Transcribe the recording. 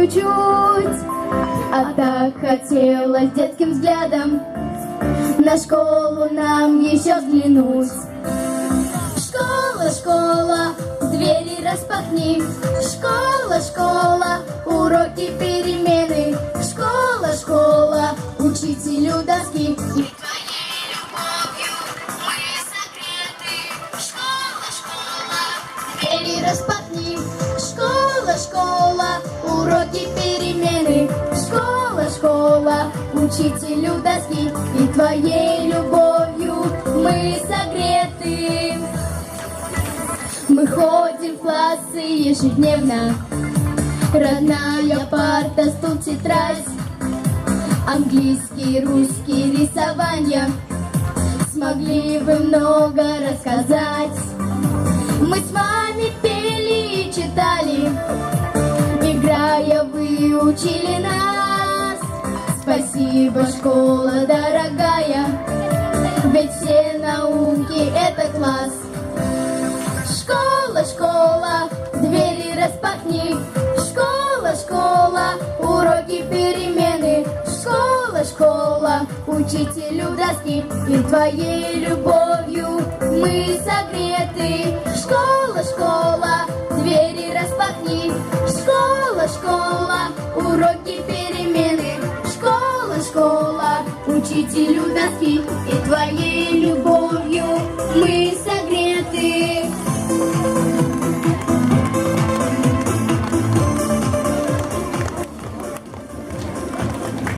чуть-чуть. А так хотелось детским взглядом на школу нам еще взглянуть. Школа, школа, двери распахни. Школа, школа, уроки, перемены. Школа, школа, учителю доски. И твоей любовью мы согреты. Школа, школа, двери распахни. Школа, школа, уроки, перемены. Школа, школа, учителю доски. И твоей любовью мы согреты. Мы ходим в классы ежедневно. Родная парта, стул, тетрадь. Английский, русский, рисование. Смогли вы много рассказать. Мы с вами пели и читали. Играя, вы учили нас. Спасибо, школа дорогая. Ведь все науки — это класс. Школа, школа, двери распахни. Школа, школа, уроки, перемены. Школа, школа, учителю доски. И твоей любовью мы согреты. Школа, школа, двери распахни. Школа, школа, уроки, перемены. Школа, школа, учителю доски. И твоей